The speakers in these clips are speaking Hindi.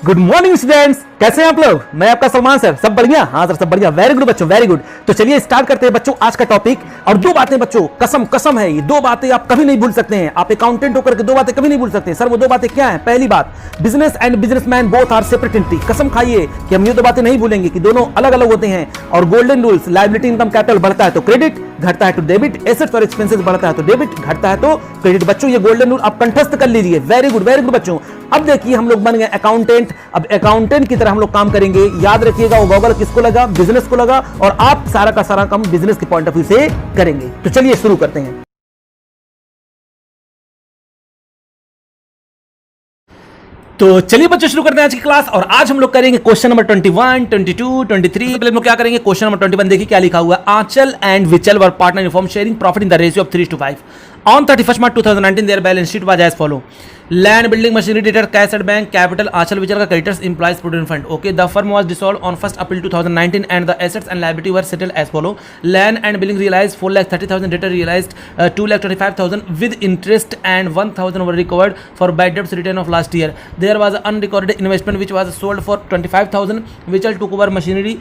गुड मॉर्निंग स्टूडेंट्स, कैसे हैं आप लोग। मैं आपका सलमान सर। सब बढ़िया? हाँ सर, सब बढ़िया। वेरी गुड बच्चों, वेरी गुड। तो चलिए स्टार्ट करते हैं बच्चों आज का टॉपिक। और दो बातें बच्चों, कसम कसम है, ये दो बातें आप कभी नहीं भूल सकते हैं। आप अकाउंटेंट होकर के दो बातें कभी नहीं भूल सकते हैं। सर वो दो बातें क्या हैं? पहली बात, business and businessman both are separate entity. कसम खाइए कि हम ये दो बातें नहीं भूलेंगे कि दोनों अलग अलग होते हैं। और golden rules, liability income capital बढ़ता है तो क्रेडिट, घटता है तो डेबिट। एसेट्स और एक्सपेंसेस बढ़ता है तो डेबिट, घटता है तो क्रेडिट। बच्चों ये गोल्डन रूल आप कंठस्थ कर लीजिए। वेरी गुड बच्चों। अब देखिए हम लोग बन गए अकाउंटेंट। अब अकाउंटेंट की तरह हम लोग काम करेंगे। याद रखिएगा वो गॉगल किसको लगा? बिजनेस को लगा। और आप सारा का सारा काम बिजनेस के पॉइंट ऑफ व्यू से करेंगे। तो चलिए शुरू करते हैं। तो चलिए बच्चों शुरू करते हैं आज की क्लास। और आज हम लोग करेंगे क्वेश्चन नंबर 21, 22, 23। पहले हम लोग क्या करेंगे? क्वेश्चन नंबर 21 देखिए क्या लिखा हुआ है। Aanchal and Vichal were partner in form sharing profit in the ratio of 3:5 on 31st March 2019 their balance sheet was as follow. Land, building, machinery, debtor, cash at bank, capital, Achal Vichal ka creditors, employees, provident fund. Okay, the firm was dissolved on 1st April 2019 and the assets and liability were settled as follow. Land and building realized 4,30,000, debtor realized 2,25,000 with interest and 1,000 were recovered for bad debts written of last year. There was an unrecorded investment which was sold for 25,000. Vichal took over machinery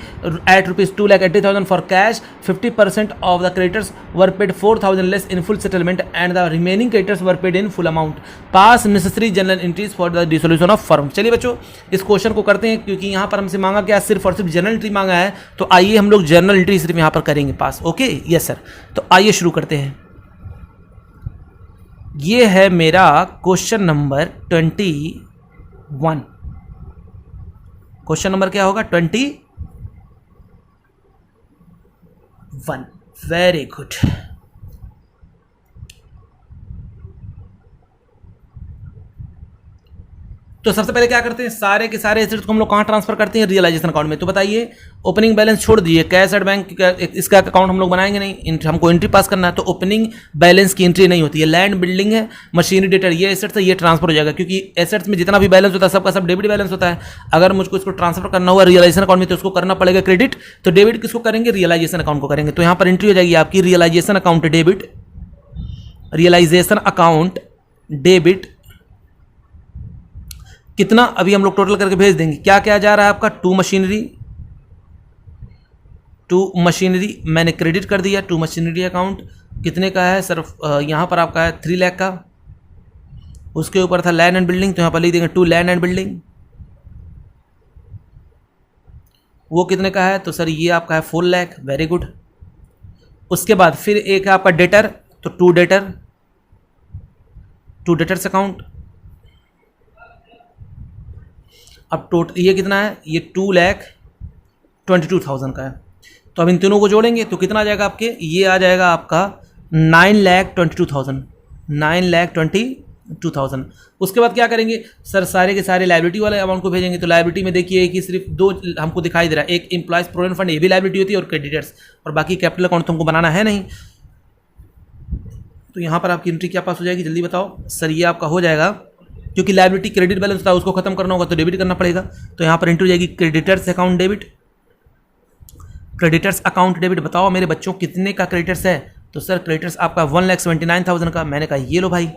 at rupees 2,80,000 for cash. 50% of the creditors were paid 4,000 less in full settlement and the remaining creditors were paid in full amount. Pass necessary journal entries for the dissolution of firm. चलिए बच्चों इस क्वेश्चन को करते हैं, क्योंकि यहाँ पर हमसे मांगा क्या? सिर्फ और सिर्फ जर्नल एंट्री मांगा है। तो आइए हम लोग जर्नल एंट्री सिर्फ यहाँ पर करेंगे पास। Okay yes sir. तो आइए शुरू करते हैं। ये है मेरा क्वेश्चन नंबर 21। क्वेश्चन नंबर क्या होगा? 21। Very good. तो सबसे पहले क्या करते हैं? सारे के सारे एसेट्स को हम लोग कहाँ ट्रांसफर करते हैं? रियलाइजेशन अकाउंट में। तो बताइए, ओपनिंग बैलेंस छोड़ दीजिए, कैश एट बैंक इसका अकाउंट हम लोग बनाएंगे नहीं, हमको एंट्री पास करना है। तो ओपनिंग बैलेंस की एंट्री नहीं होती है। लैंड, बिल्डिंग है, मशीनरी, डेटर, ये एसेट्स है, ये ट्रांसफर हो जाएगा, क्योंकि एसेट्स में जितना भी बैलेंस होता है सबका सब डेबिट बैलेंस होता है। अगर मुझको इसको ट्रांसफर करना हुआ रियलाइजेशन अकाउंट में तो उसको करना पड़ेगा क्रेडिट। तो डेबिट किसको करेंगे? रियलाइजेशन अकाउंट को करेंगे। तो यहाँ पर एंट्री हो जाएगी आपकी realisation account debit, realisation account debit. कितना अभी हम लोग टोटल करके भेज देंगे। क्या क्या जा रहा है आपका? टू मशीनरी मैंने क्रेडिट कर दिया। टू मशीनरी अकाउंट कितने का है सर? यहाँ पर आपका है 3 लाख का। उसके ऊपर था लैंड एंड बिल्डिंग, तो यहाँ पर लिख देंगे 2 लैंड एंड बिल्डिंग। वो कितने का है? तो सर ये आपका है 4 लाख। Very good. उसके बाद फिर एक है आपका डेटर, तो 2 डेटर्स अकाउंट। अब टोटल ये कितना है? ये 2,22,000 का है। तो अब इन तीनों को जोड़ेंगे तो कितना आ जाएगा आपके? ये आ जाएगा आपका 9,22,000। 9,22,000। उसके बाद क्या करेंगे सर? सारे के सारे लायबिलिटी वाले अमाउंट को भेजेंगे। तो लायबिलिटी में देखिए कि सिर्फ दो हमको दिखाई दे रहा है। एक एम्प्लॉयज प्रोविडेंट फंड, ये भी लायबिलिटी होती है, और क्रेडिटर्स, और बाकी कैपिटल अकाउंट तो हमको बनाना है नहीं। तो यहाँ पर आपकी एंट्री क्या पास हो जाएगी? जल्दी बताओ सर। ये आपका हो जाएगा, क्योंकि लायबिलिटी क्रेडिट बैलेंस था, उसको खत्म करना होगा तो डेबिट करना पड़ेगा। तो यहाँ पर एंट्री हो जाएगी creditors account debit, creditors account debit. बताओ मेरे बच्चों कितने का क्रेडिटर्स है? तो सर क्रेडिटर्स आपका 1,79,000 का। मैंने कहा ये लो भाई।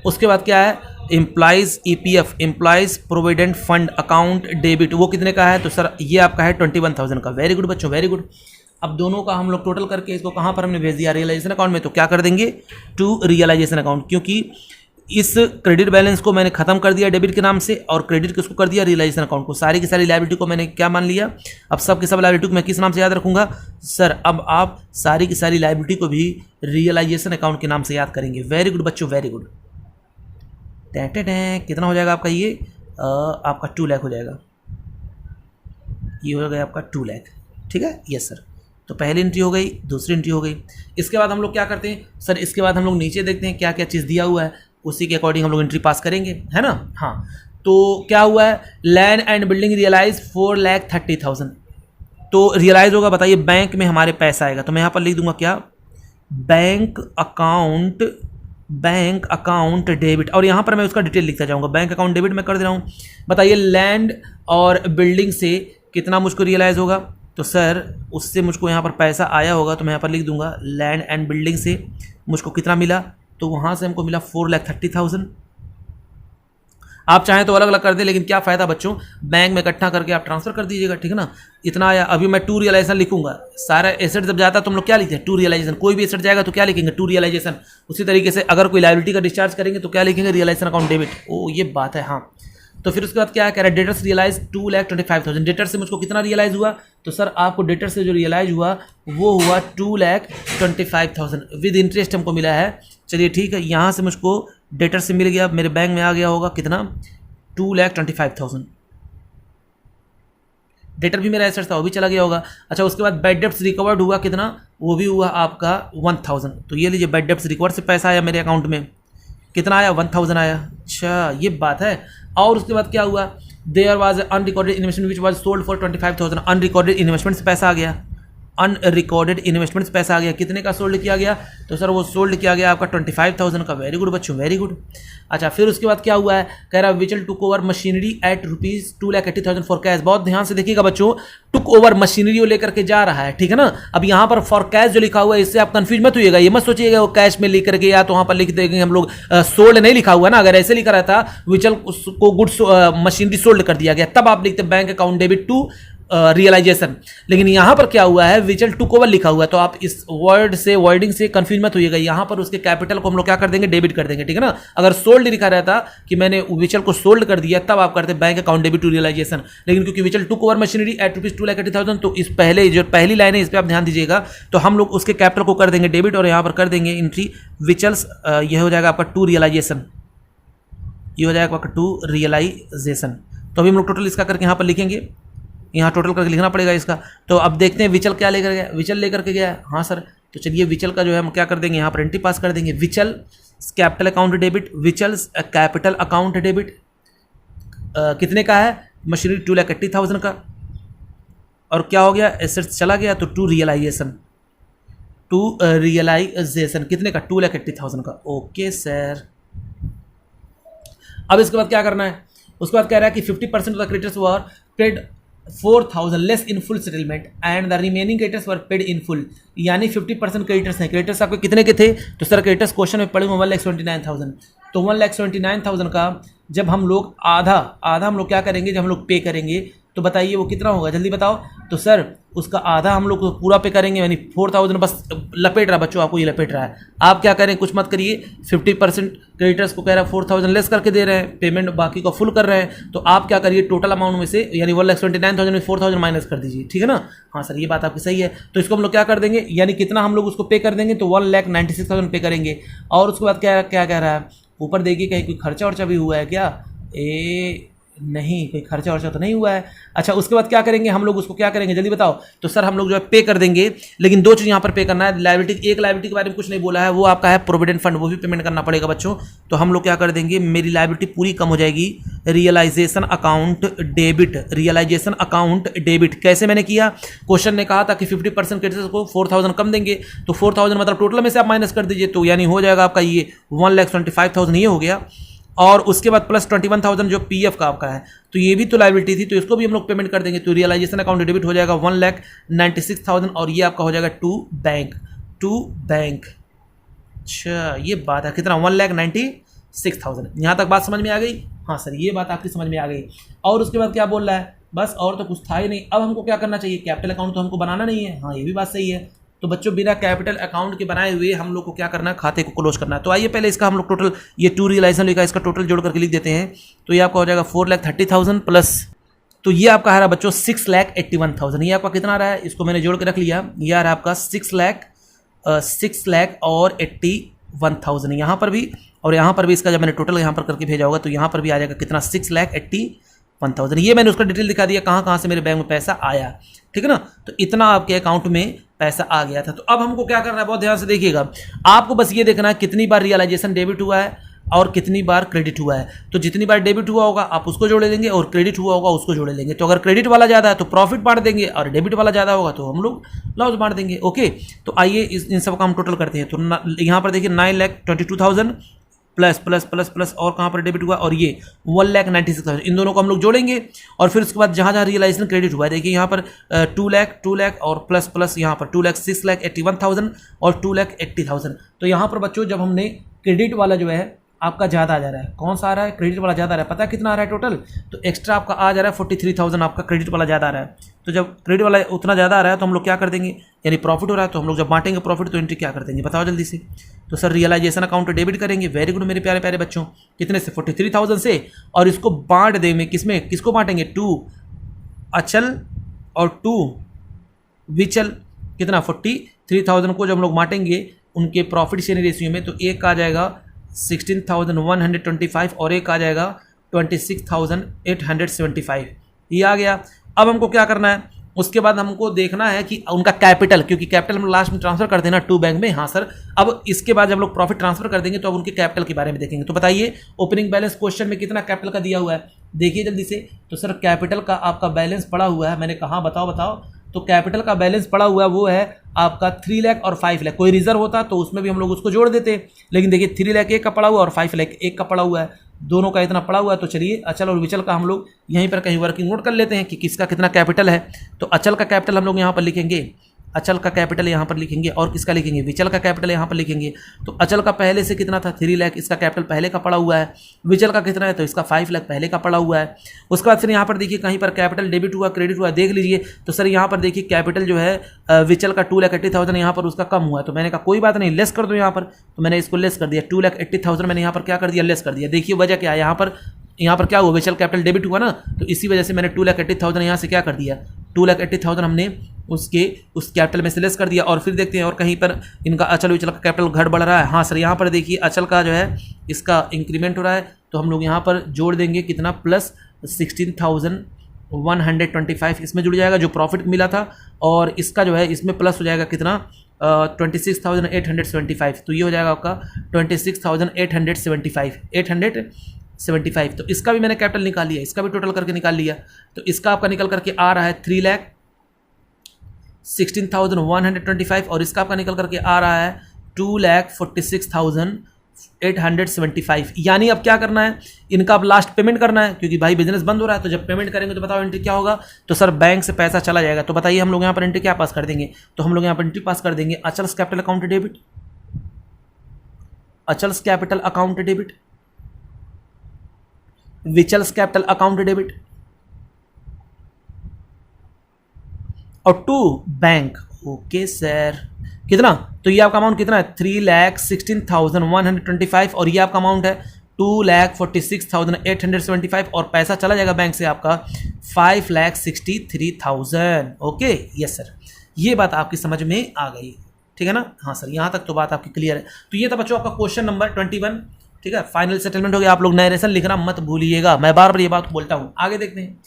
उसके बाद क्या है? Employees EPF, employees provident fund account debit, वो कितने का है? तो सर ये आपका है 21,000 का। वेरी गुड बच्चों, वेरी गुड। अब दोनों का हम लोग टोटल करके इसको कहाँ पर हमने भेज दिया? रियलाइजेशन अकाउंट में। तो क्या कर देंगे? टू रियलाइजेशन अकाउंट, क्योंकि इस क्रेडिट बैलेंस को मैंने खत्म कर दिया डेबिट के नाम से, और क्रेडिट किसको कर दिया? रियलाइजेशन अकाउंट को। सारी की सारी लायबिलिटी को मैंने क्या मान लिया? अब सब की सब लायबिलिटी को मैं किस नाम से याद रखूंगा सर? अब आप सारी की सारी लायबिलिटी को भी रियलाइजेशन अकाउंट के नाम से याद करेंगे। वेरी गुड बच्चों, वेरी गुड। कितना हो जाएगा आपका? ये आपका 2 लाख हो जाएगा। ये हो गया आपका 2 लाख। ठीक है, यस सर। तो पहली एंट्री हो गई, दूसरी एंट्री हो गई। इसके बाद हम लोग क्या करते हैं सर? इसके बाद हम लोग नीचे देखते हैं क्या क्या चीज़ दिया हुआ है, उसी के अकॉर्डिंग हम लोग एंट्री पास करेंगे, है ना? हाँ। तो क्या हुआ है? Land and building realise 4,30,000। तो रियलाइज होगा, बताइए बैंक में हमारे पैसा आएगा। तो मैं यहाँ पर लिख दूंगा क्या? बैंक अकाउंट डेबिट, और यहाँ पर मैं उसका डिटेल लिखता जाऊँगा। बैंक अकाउंट डेबिट मैं कर दे रहा हूँ। बताइए लैंड और बिल्डिंग से कितना मुझको रियलाइज होगा? तो सर उससे मुझको यहाँ पर पैसा आया होगा, तो मैं यहाँ पर लिख दूंगा लैंड एंड बिल्डिंग से मुझको कितना मिला? तो वहाँ से हमको मिला 4,30,000। आप चाहें तो अलग अलग कर दें, लेकिन क्या फ़ायदा बच्चों, बैंक में इकट्ठा करके आप ट्रांसफर कर दीजिएगा, ठीक है ना। इतना आया, अभी मैं टू रियलाइजेशन लिखूंगा, सारा एसेट जब जाता है तो हम लोग क्या लिखते हैं, टू रियलाइजेशन। कोई भी एसेट जाएगा तो क्या लिखेंगे, टू रियलाइजेशन। उसी तरीके से अगर कोई लायबिलिटी का डिस्चार्ज करेंगे तो क्या लिखेंगे, रियलाइजेशन अकाउंट डेबिट। ओ ये बात है, हाँ। तो फिर उसके बाद क्या कह रहा है, डेटर्स रियलाइज 2,25,000। डेटर से मुझको कितना रियलाइज हुआ, तो सर आपको डेटर से जो रियलाइज हुआ वो हुआ 2,25,000 विद इंटरेस्ट हमको मिला है। चलिए ठीक है, यहाँ से मुझको डेटर से मिल गया, मेरे बैंक में आ गया होगा कितना, 2,25,000। डेटर भी मेरा एसेट था, वो भी चला गया होगा। अच्छा, उसके बाद बैड डेब्ट्स रिकवर्ड हुआ कितना, वो भी हुआ आपका 1,000। तो ये लीजिए, बैड डेब्ट्स रिकवर से पैसा आया मेरे अकाउंट में, कितना आया, 1,000 आया। अच्छा ये बात है। और उसके बाद क्या हुआ, there was unrecorded investment which was sold for 25,000। Unrecorded investment से पैसा आ गया, अनरिकॉर्डेड इन्वेस्टमेंट से पैसा आ गया। कितने का सोल्ड किया गया, तो सर वो सोल्ड किया गया आपका 25,000 का। वेरी गुड बच्चों, वेरी गुड। अच्छा, फिर उसके बाद क्या हुआ है, कह रहा Vichal took over machinery at ₹2,80,000 for cash. बहुत ध्यान से देखिएगा बच्चों, टुक ओवर मशीनरी को लेकर के जा रहा है, ठीक है ना। अब यहाँ पर फॉर कैश जो लिखा हुआ है, इससे आप कंफ्यूज मत होइएगा, ये मत सोचिएगा वो कैश में लिख करके या तो वहाँ पर लिख देंगे हम लोग सोल्ड नहीं लिखा हुआ ना। अगर ऐसे लिखा रहता विचल को गुड्स मशीनरी सोल्ड कर दिया गया, तब आप लिखते bank account debit to realisation. लेकिन यहाँ पर क्या हुआ है, विचल टुक ओवर लिखा हुआ है, तो आप इस वर्ड से, वर्डिंग से कंफ्यूज मत होइएगा। यहाँ पर उसके कैपिटल को हम लोग क्या कर देंगे, डेबिट कर देंगे, ठीक है ना। अगर सोल्ड लिखा रहता कि मैंने विचल को सोल्ड कर दिया, तब आप करते bank account debit to realisation. लेकिन क्योंकि which took over machinery at ₹2,80,000, तो इस पहले जो पहली लाइन है इस पर आप ध्यान दीजिएगा, तो हम लोग उसके कैपिटल को कर देंगे डेबिट और यहाँ पर कर देंगे एंट्री विचल्स। यह हो जाएगा आपका टू रियलाइजेशन, ये हो जाएगा आपका टू रियलाइजेशन। तो अभी हम लोग टोटल इसका करके यहाँ पर लिखेंगे, यहाँ टोटल करके लिखना पड़ेगा इसका। तो अब देखते हैं विचल क्या लेकर गया, विचल लेकर के गया, हाँ सर। तो चलिए विचल का जो है हम क्या कर देंगे, यहाँ पर एंट्री पास कर देंगे, विचल capital account debit, विचल capital account debit कितने का है, मशीनरी 2,80,000 का। और क्या हो गया, एसेट्स चला गया, तो टू रियलाइजेशन, टू रियलाइजेशन कितने का, 2,80,000 का। Okay sir. अब इसके बाद क्या करना है, उसके बाद कह रहा है कि 50% of the creditors were paid 4,000 less in full settlement and the remaining creditors were paid in full. यानी 50% क्रेडिटर्स हैं। क्रेडिटर्स आपके कितने के थे, तो सर क्रेडिटर्स क्वेश्चन में पढ़े 1,79,000। तो 1,79,000 का जब हम लोग आधा हम लोग क्या करेंगे, जब हम लोग पे करेंगे, तो बताइए वो कितना होगा, जल्दी बताओ। तो सर उसका आधा हम लोग पूरा पे करेंगे, यानी 4,000 बस लपेट रहा बच्चों, आपको ये लपेट रहा है। आप क्या करें, कुछ मत करिए, 50% क्रेडिटर्स को कह रहा है 4,000 लेस करके दे रहे हैं, पेमेंट बाकी को फुल कर रहे हैं। तो आप क्या करिए, टोटल अमाउंट में से यानी 1,79,000 में 4,000 माइनस कर दीजिए, ठीक है ना। हाँ सर ये बात आपकी सही है। तो इसको हम लोग क्या कर देंगे, यानी कितना हम लोग उसको पे कर देंगे, तो 1,96,000 पे करेंगे। और उसके बाद क्या क्या कह रहा है, ऊपर देखिए कहीं कोई खर्चा वर्चा भी हुआ है क्या, नहीं कोई खर्चा वर्चा तो नहीं हुआ है। अच्छा उसके बाद क्या करेंगे हम लोग, उसको क्या करेंगे जल्दी बताओ। तो सर हम लोग जो है पे कर देंगे, लेकिन दो चीज़ यहाँ पर पे करना है। लायबिलिटी, एक लायबिलिटी के बारे में कुछ नहीं बोला है, वो आपका है प्रोविडेंट फंड, वो भी पेमेंट करना पड़ेगा बच्चों। तो हम लोग क्या कर देंगे, मेरी लायबिलिटी पूरी कम हो जाएगी, realisation account debit, realisation account debit. कैसे मैंने किया, क्वेश्चन ने कहा था कि 50% क्रेडिटर्स को 4,000 कम देंगे, तो 4,000 मतलब टोटल में से आप माइनस कर दीजिए, तो यानी हो जाएगा आपका ये 1,25,000 ये हो गया। और उसके बाद प्लस 21,000 जो पीएफ का आपका है, तो ये भी तो लायबिलिटी थी, तो इसको भी हम लोग पेमेंट कर देंगे। तो रियलाइजेशन अकाउंट डेबिट हो जाएगा 1,96,000 और ये आपका हो जाएगा टू बैंक। अच्छा ये बात है, कितना 1,96,000। यहाँ तक बात समझ में आ गई, हाँ सर ये बात आपकी समझ में आ गई। और उसके बाद क्या बोल रहा है, बस और तो कुछ था ही नहीं। अब हमको क्या करना चाहिए, कैपिटल अकाउंट तो हमको बनाना नहीं है, हाँ ये भी बात सही है। तो बच्चों बिना कैपिटल अकाउंट के बनाए हुए हम लोग को क्या करना है, खाते को क्लोज करना है। तो आइए पहले इसका हम लोग टोटल, ये टू रियलाइजेशन लिखा है, इसका टोटल जोड़ करके लिख देते हैं। तो ये आपका हो जाएगा 4,30,000 प्लस, तो ये आपका आ रहा है बच्चों 6,81,000। ये आपका कितना आ रहा है, इसको मैंने जोड़ के रख लिया, ये आ रहा है आपका 6,81,000 यहाँ पर भी, और यहाँ पर भी इसका जब मैंने टोटल यहाँ पर करके भेजा होगा तो यहाँ पर भी आ जाएगा कितना 6,81,000। ये मैंने उसका डिटेल दिखा दिया कहाँ कहाँ से मेरे बैंक में पैसा आया, ठीक है ना। तो इतना आपके अकाउंट में पैसा आ गया था। तो अब हमको क्या करना है, बहुत ध्यान से देखिएगा, आपको बस ये देखना है कितनी बार रियलाइजेशन डेबिट हुआ है और कितनी बार क्रेडिट हुआ है। तो जितनी बार डेबिट हुआ होगा आप उसको जोड़े लेंगे और क्रेडिट हुआ होगा उसको जोड़े लेंगे। तो अगर क्रेडिट वाला ज़्यादा है तो प्रॉफिट बांट देंगे और डेबिट वाला ज़्यादा होगा तो हम लोग लॉस बांट देंगे। ओके, तो आइए इन सब का हम टोटल करते हैं। तो यहाँ पर देखिए 9,22,000 प्लस प्लस प्लस प्लस और कहाँ पर डेबिट हुआ, और ये 1,96,000, इन दोनों को हम लोग जोड़ेंगे। और फिर उसके बाद जहाँ जहाँ रियलाइजेशन क्रेडिट हुआ है देखिए यहाँ पर 2 लाख और प्लस प्लस यहाँ पर 6,81,000 और 2,80,000। तो यहाँ पर बच्चों जब हमने क्रेडिट वाला जो है आपका ज़्यादा आ जा रहा है। कौन सा आ रहा है? क्रेडिट वाला ज़्यादा आ रहा है। पता है कितना आ रहा है टोटल? तो एक्स्ट्रा आपका आ जा रहा है 43,000, आपका क्रेडिट वाला ज़्यादा आ रहा है। तो जब क्रेडिट वाला उतना ज़्यादा आ रहा है तो हम लोग क्या कर देंगे, यानी प्रॉफिट हो रहा है तो हम लोग जब बांटेंगे प्रॉफिट तो एंट्री क्या कर देंगे, बताओ जल्दी से। तो सर रियलाइजेशन अकाउंट डेबिट करेंगे। वेरी गुड मेरे प्यारे प्यारे बच्चों। कितने से? 43,000 से, और इसको बांट देंगे किसमें, किसको बांटेंगे? 2 अचल और 2 विचल। कितना? 43,000 को जब हम लोग बांटेंगे उनके प्रॉफिट शेयरिंग रेशियो में, तो एक आ जाएगा 16,125 और एक आ जाएगा 26,875। ये आ गया। अब हमको क्या करना है, उसके बाद हमको देखना है कि उनका कैपिटल, क्योंकि कैपिटल हम लास्ट में ट्रांसफर कर देना 2 बैंक में। हाँ सर। अब इसके बाद जब लोग प्रॉफिट ट्रांसफर कर देंगे तो अब उनके कैपिटल के बारे में देखेंगे। तो बताइए ओपनिंग बैलेंस क्वेश्चन में कितना कैपिटल का दिया हुआ है, देखिए जल्दी से। तो सर कैपिटल का आपका बैलेंस पड़ा हुआ है, मैंने कहा बताओ। तो कैपिटल का बैलेंस पड़ा हुआ है वो है आपका 3 लाख और 5 लाख। कोई रिजर्व होता तो उसमें भी हम लोग उसको जोड़ देते, लेकिन देखिए 3 लाख एक का पड़ा हुआ और 5 लाख एक का पड़ा हुआ है, दोनों का इतना पड़ा हुआ है। तो चलिए अचल और विचल का हम लोग यहीं पर कहीं वर्किंग नोट कर लेते हैं कि किसका कितना कैपिटल है। तो अचल का कैपिटल हम लोग यहाँ पर लिखेंगे, अचल का कैपिटल यहाँ पर लिखेंगे, और किसका लिखेंगे? विचल का कैपिटल यहाँ पर लिखेंगे। तो अचल का पहले से कितना था? 3 लाख, इसका कैपिटल पहले का पड़ा हुआ है। विचल का कितना है? तो इसका 5 लाख पहले का पड़ा हुआ है। उसके बाद फिर यहाँ पर देखिए कहीं पर कैपिटल डेबिट हुआ क्रेडिट हुआ, देख लीजिए। तो सर यहाँ पर देखिए कैपिटल जो है विचल का 2,80,000 यहाँ पर उसका कम हुआ है। तो मैंने कहा कोई बात नहीं, लेस कर दो यहाँ पर। तो मैंने इसको लेस कर दिया, 2,80,000 मैंने यहाँ पर क्या कर दिया? लेस कर दिया। देखिए वजह क्या है, यहाँ पर क्या हुआ? विचल कैपिटल डेबिट हुआ ना, तो इसी वजह से मैंने 2,80,000 यहाँ से क्या कर दिया? 2,80,000 हमने उस कैपिटल में से लेस कर दिया। और फिर देखते हैं और कहीं पर इनका अचल विचल का कैपिटल घट बढ़ रहा है। हाँ सर, यहाँ पर देखिए अचल का जो है इसका इंक्रीमेंट हो रहा है, तो हम लोग यहाँ पर जोड़ देंगे कितना? प्लस 16,125 इसमें जुड़ जाएगा जो प्रॉफिट मिला था, और इसका जो है इसमें प्लस हो जाएगा कितना? 26,875। तो ये हो जाएगा आपका 26,875। तो इसका भी मैंने कैपिटल निकाल लिया, इसका भी टोटल करके निकाल लिया। तो इसका आपका निकल करके आ रहा है 3,16,125, और इसका आपका निकल करके आ रहा है 2,46,875। यानी अब क्या करना है, इनका अब लास्ट पेमेंट करना है, क्योंकि भाई बिजनेस बंद हो रहा है। तो जब पेमेंट करेंगे तो बताओ एंट्री क्या होगा? तो सर बैंक से पैसा चला जाएगा। तो बताइए हम लोग यहाँ पर एंट्री क्या पास कर देंगे? तो हम लोग यहाँ पर एंट्री पास कर देंगे अचल कैपिटल अकाउंट डेबिट, अचल capital account debit, विचल capital account debit, और 2 बैंक। ओके सर, कितना? तो ये आपका अमाउंट कितना है? 3,16,125, और ये आपका अमाउंट है 2,46,875, और पैसा चला जाएगा बैंक से आपका 5,63,000। ओके यस सर, ये बात आपकी समझ में आ गई, ठीक है ना? हाँ सर, यहाँ तक तो बात आपकी क्लियर है। तो ये था बच्चों आपका क्वेश्चन नंबर 21, ठीक है। फाइनल सेटलमेंट हो गया। आप लोग नरेशन लिखना मत भूलिएगा, मैं बार बार ये बात बोलता हूँ। आगे देखते हैं,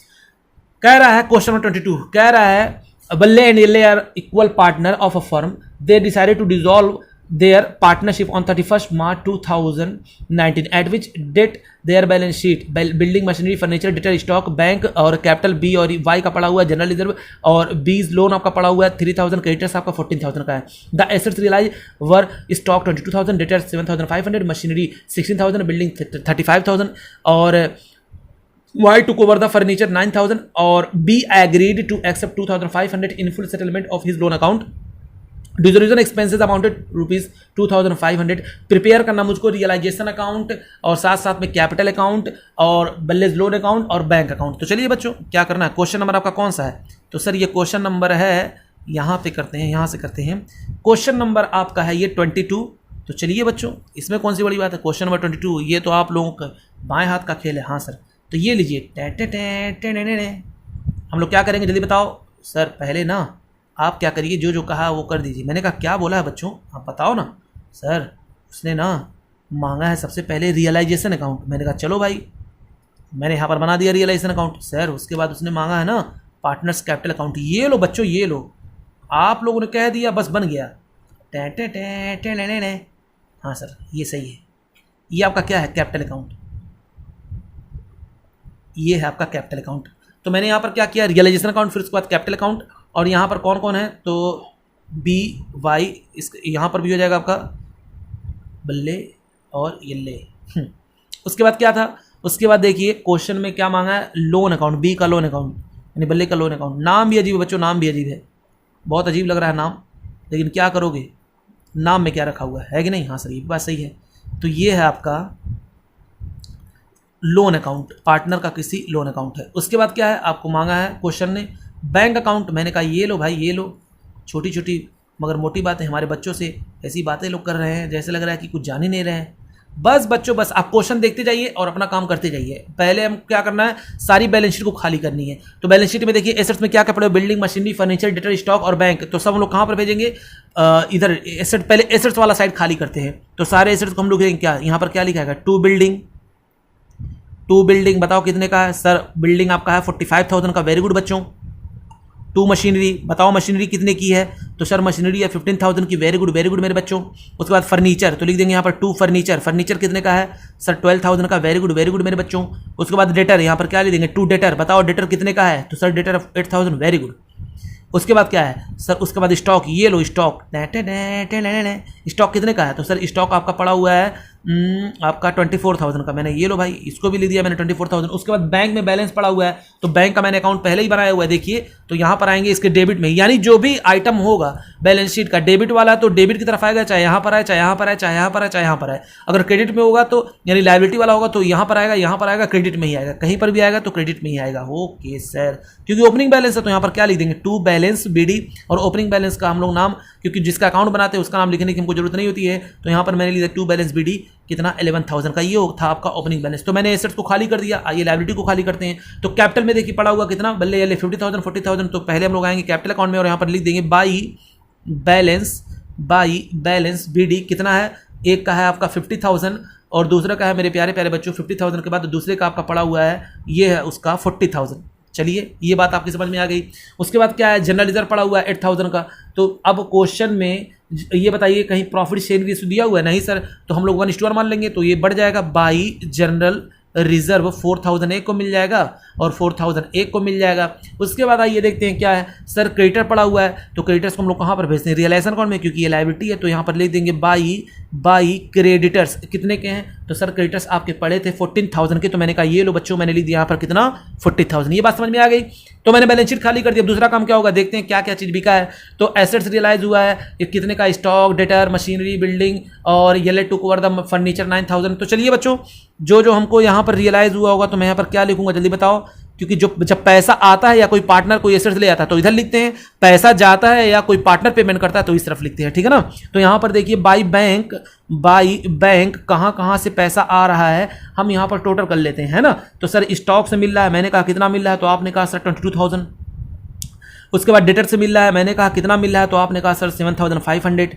कह रहा है क्वेश्चन नंबर 22, कह रहा है Balle and Yelle are equal partner of a firm. They decided to dissolve their partnership on 31st March 2019. At which date their balance sheet, building machinery, furniture, debtor stock, bank और कैपिटल बी और वाई का पड़ा हुआ है, जनरल रिजर्व और बीज लोन आपका पड़ा हुआ है 3,000, क्रेडिटर्स आपका 14,000 का है। The assets realise were stock 22,000, debtor 7,500, machinery 16,000, building 35,000, और Y took over the furniture 9,000, और B agreed to accept 2,500 in full settlement of his loan account. Dissolution expenses amounted ₹2,500. Prepare करना मुझको रियलाइजेशन अकाउंट और साथ साथ में कैपिटल अकाउंट और बल्लेज लोन अकाउंट और बैंक अकाउंट। तो चलिए बच्चों क्या करना है, क्वेश्चन नंबर आपका कौन सा है? तो सर ये क्वेश्चन नंबर है, यहाँ पे करते हैं, यहाँ से करते हैं। क्वेश्चन नंबर आपका है ये 22। तो चलिए बच्चों, इसमें कौन सी बड़ी बात है? क्वेश्चन नंबर 22, ये तो आप लोगों का बाएं हाथ का खेल है। हाँ सर, तो ये लीजिए, हम लोग क्या करेंगे जल्दी बताओ। सर पहले ना आप क्या करिए, जो जो कहा वो कर दीजिए। मैंने कहा क्या बोला है बच्चों, आप बताओ ना। सर उसने ना मांगा है सबसे पहले रियलाइजेशन अकाउंट। मैंने कहा चलो भाई, मैंने यहाँ पर बना दिया रियलाइजेशन अकाउंट। सर उसके बाद उसने मांगा है ना पार्टनर्स कैपिटल अकाउंट। ये लो बच्चों, ये लो, आप लोगों ने कह दिया बस बन गया। हाँ सर ये सही है। ये आपका क्या है? Capital account. ये है आपका कैपिटल अकाउंट। तो मैंने यहाँ पर क्या किया, रियलाइजेशन अकाउंट, फिर उसके बाद कैपिटल अकाउंट, और यहाँ पर कौन कौन है? तो बी वाई, इस यहाँ पर भी हो जाएगा आपका बल्ले और येल्ले। उसके बाद क्या था? उसके बाद देखिए क्वेश्चन में क्या मांगा है, लोन अकाउंट, बी का लोन अकाउंट यानी बल्ले का लोन अकाउंट। नाम भी अजीब है बच्चों, नाम भी अजीब है, बहुत अजीब लग रहा है नाम, लेकिन क्या करोगे, नाम में क्या रखा हुआ है कि नहीं। हाँ सर ये बात सही है। तो ये है आपका लोन अकाउंट, पार्टनर का किसी लोन अकाउंट है। उसके बाद क्या है, आपको मांगा है क्वेश्चन ने बैंक अकाउंट। मैंने कहा ये लो भाई, ये लो। छोटी छोटी मगर मोटी बातें, हमारे बच्चों से ऐसी बातें लोग कर रहे हैं जैसे लग रहा है कि कुछ जान ही नहीं रहे हैं। बस बच्चों, बस आप क्वेश्चन देखते जाइए और अपना काम करते जाइए। पहले हम क्या करना है, सारी बैलेंस शीट को खाली करनी है। तो बैलेंस शीट में देखिए एसेट्स में क्या क्या पड़े, building, machinery, furniture, debtor, stock और बैंक। तो सब हम लोग कहाँ पर भेजेंगे, इधर एसेट, पहले एसेट्स वाला साइड खाली करते हैं। तो सारे एसेट्स को हम लोग क्या, यहाँ पर क्या लिखा है, टू बिल्डिंग बताओ कितने का है सर, बिल्डिंग आपका है 45,000 का, वेरी गुड बच्चों। टू मशीनरी बताओ मशीनरी कितने की है, तो सर मशीनरी है 15,000 की, वेरी गुड मेरे बच्चों। उसके बाद फर्नीचर, तो लिख देंगे यहाँ पर टू फर्नीचर कितने का है सर, 12,000 का, वेरी गुड मेरे बच्चों। उसके बाद डेटर, यहाँ पर क्या लिख देंगे, टू डेटर बताओ डेटर कितने का है, तो सर डेटर 8,000, वेरी गुड। उसके बाद क्या है सर, उसके बाद स्टॉक, ये लो स्टॉक, स्टॉक कितने का है, तो सर स्टॉक आपका पड़ा हुआ है आपका 24,000 का, मैंने ये लो भाई, इसको भी ले दिया मैंने 24,000। उसके बाद बैंक में बैलेंस पड़ा हुआ है, तो बैंक का मैंने अकाउंट पहले ही बनाया हुआ है, देखिए। तो यहाँ पर आएंगे इसके डेबिट में, यानी जो भी आइटम होगा बैलेंस शीट का डेबिट वाला तो डेबिट की तरफ आएगा, चाहे यहाँ पर आए, चाहे यहाँ पर आए, चाहे यहाँ पर आए, चाहे यहाँ पर आए। अगर क्रेडिट में होगा तो यानी लायबिलिटी वाला होगा तो यहाँ पर आएगा, क्रेडिट में ही आएगा, कहीं पर भी आएगा तो क्रेडिट में ही आएगा। ओके सर, क्योंकि ओपनिंग बैलेंस है तो यहाँ पर क्या लिख देंगे, टू बैलेंस BD। और ओपनिंग बैलेंस का हम लोग नाम, क्योंकि जिसका अकाउंट बनाते हैं उसका नाम लिखने की हमको जरूरत नहीं होती है, तो यहाँ पर मैंने लिखा टू बैलेंस BD कितना, 11,000 का, ये था आपका ओपनिंग बैलेंस। तो मैंने एसेट्स को खाली कर दिया, आइए लायबिलिटी को खाली करते हैं। तो कैपिटल में देखिए पड़ा हुआ कितना, बल्ले ये 50,000 40,000। तो पहले हम लोग आएंगे कैपिटल अकाउंट में और यहाँ पर लिख देंगे बाई बैलेंस BD कितना है, एक का है आपका 50,000 और दूसरा का है मेरे प्यारे प्यारे बच्चों 50,000 के बाद दूसरे का आपका पड़ा हुआ है, ये है उसका 40,000। चलिए ये बात आपकी समझ में आ गई। उसके बाद क्या है, जनरल रिजर्व पड़ा हुआ है 8,000 का। तो अब क्वेश्चन में ये बताइए कहीं प्रॉफिट शेयरिंग रेशियो दिया हुआ है, नहीं सर, तो हम लोग 1:1 मान लेंगे, तो ये बढ़ जाएगा बाई जनरल रिजर्व 4,000 एक को मिल जाएगा और 4,000 एक को मिल जाएगा। उसके बाद आइए देखते हैं क्या है सर, क्रेडिटर पड़ा हुआ है, तो क्रेडिटर्स को हम लोग कहाँ पर भेजते हैं, रियलाइजेशन अकाउंट में, क्योंकि ये लायबिलिटी है। तो यहाँ पर लिख देंगे बाई क्रेडिटर्स कितने के हैं, तो सर क्रेडिटर्स आपके पड़े थे 14,000 के, तो मैंने कहा ये लो बच्चों, मैंने लिख दिया यहाँ पर कितना 40,000। ये बात समझ में आ गई। तो मैंने बैलेंस शीट खाली कर दिया। दूसरा काम क्या होगा, देखते हैं क्या क्या चीज़ बिका है। तो एसेट्स रियलाइज हुआ है, ये कितने का, स्टॉक, डेटर, मशीनरी, बिल्डिंग और येले टुक ओवर द फर्नीचर 9,000। तो चलिए बच्चों, जो हमको यहाँ पर रियलाइज हुआ होगा तो मैं यहाँ पर क्या लिखूंगा जल्दी बताओ, क्योंकि जब पैसा आता है या कोई पार्टनर कोई एसेट्स ले आता है तो इधर लिखते हैं, पैसा जाता है या कोई पार्टनर पेमेंट करता है तो इस तरफ लिखते हैं, ठीक है ना। तो यहाँ पर देखिए बाई बैंक कहाँ से पैसा आ रहा है, हम यहाँ पर टोटल कर लेते हैं, है ना। तो सर स्टॉक से मिल रहा है, मैंने कहा कितना मिल रहा है, तो आपने कहा सर 22,000। उसके बाद डेटर से मिल रहा है, मैंने कहा कितना मिल रहा है, तो आपने कहा सर 7,500।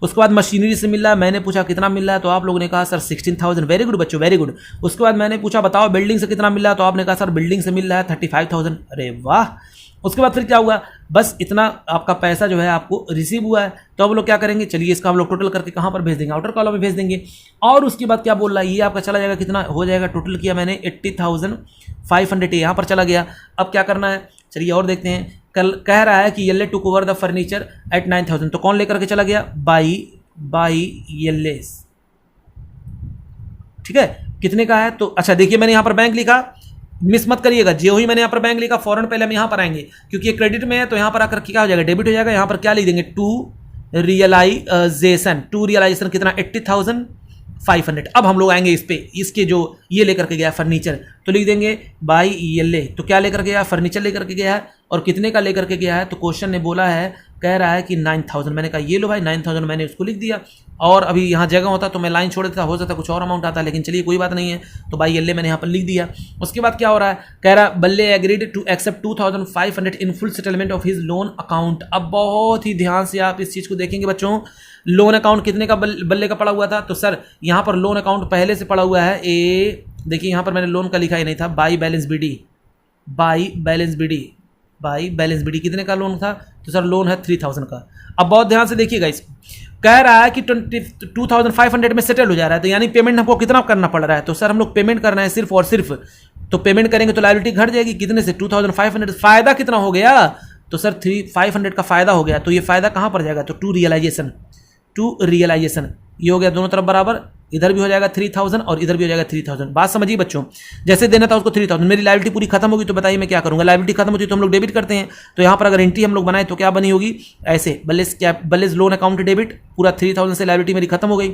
उसके बाद मशीनरी से मिल रहा है, मैंने पूछा कितना मिल रहा है, तो आप लोगों ने कहा सर 16,000। वेरी गुड बच्चों, वेरी गुड। उसके बाद मैंने पूछा बताओ बिल्डिंग से कितना मिल रहा है, तो आपने कहा सर बिल्डिंग से मिल रहा है 35,000। अरे वाह। उसके बाद फिर क्या हुआ, बस इतना आपका पैसा जो है आपको रिसीव हुआ है। तो अब लोग क्या करेंगे, चलिए इसका हम लोग टोटल करके कहाँ पर भेज देंगे, आउटर कॉलम में भेज देंगे। और उसके बाद क्या बोल रहा है, ये आपका चला जाएगा, कितना हो जाएगा, टोटल किया मैंने 80,500, यहाँ पर चला गया। अब क्या करना है, चलिए और देखते हैं। कल कह रहा है कि येल्ले took over the furniture at 9,000, तो कौन लेकर के चला गया, बाई येल्लेस, ठीक है, कितने का है। तो अच्छा देखिए मैंने यहाँ पर बैंक लिखा, मिस मत करिएगा, जो ही मैंने यहाँ पर बैंक लिखा फौरन पहले हम यहाँ पर आएंगे, क्योंकि ये क्रेडिट में है तो यहाँ पर आकर क्या हो जाएगा, डेबिट हो जाएगा। यहाँ पर क्या लिख देंगे, टू रियलाइजेशन कितना, 80,500। अब हम लोग आएंगे इस पे, इसके जो ये लेकर के गया फर्नीचर, तो लिख देंगे बाई येल्ले, तो क्या लेकर गया, फर्नीचर लेकर के गया है और कितने का लेकर के गया है। तो क्वेश्चन ने बोला है, कह रहा है कि 9,000, मैंने कहा ये लो भाई 9,000, मैंने उसको लिख दिया। और अभी यहाँ जगह होता तो मैं लाइन छोड़ देता, हो सकता कुछ और अमाउंट आता, लेकिन चलिए कोई बात नहीं है, तो भाई येल्ले मैंने यहाँ पर लिख दिया। उसके बाद क्या हो रहा है, कह रहा है बल्ले agreed to accept 2,500 in full settlement of his loan account. अब बहुत ही ध्यान से आप इस चीज़ को देखेंगे बच्चों, लोन अकाउंट कितने का बल्ले का पड़ा हुआ था, तो सर यहाँ पर लोन अकाउंट पहले से पड़ा हुआ है, देखिए यहाँ पर मैंने लोन का लिखा ही नहीं था, बाई बैलेंस BD कितने का लोन था, तो सर लोन है 3,000 का। अब बहुत ध्यान से देखिएगा, इस कह रहा है कि 22,500 में सेटल हो जा रहा है, तो यानी पेमेंट हमको कितना करना पड़ रहा है, तो सर हम लोग पेमेंट करना है सिर्फ और सिर्फ, तो पेमेंट करेंगे तो लायबिलिटी घट जाएगी कितने से, 2,500। फायदा कितना हो गया, तो सर 500 का फायदा हो गया। तो ये फायदा कहाँ पर जाएगा, तो टू रियलाइजेशन, ये हो गया दोनों तरफ बराबर, इधर भी हो जाएगा 3,000 और इधर भी हो जाएगा 3,000। बात समझिए बच्चों, जैसे देना था उसको 3,000, मेरी लायबिलिटी पूरी खत्म होगी तो बताइए मैं क्या करूंगा। लायबिलिटी खत्म होती है तो हम लोग डेबिट करते हैं, तो यहाँ पर अगर एंट्री हम लोग बनाए तो क्या बनी होगी, ऐसे बल्लेज लोन अकाउंट डेबिट, पूरा 3,000 से लायबिलिटी मेरी खत्म हो गई।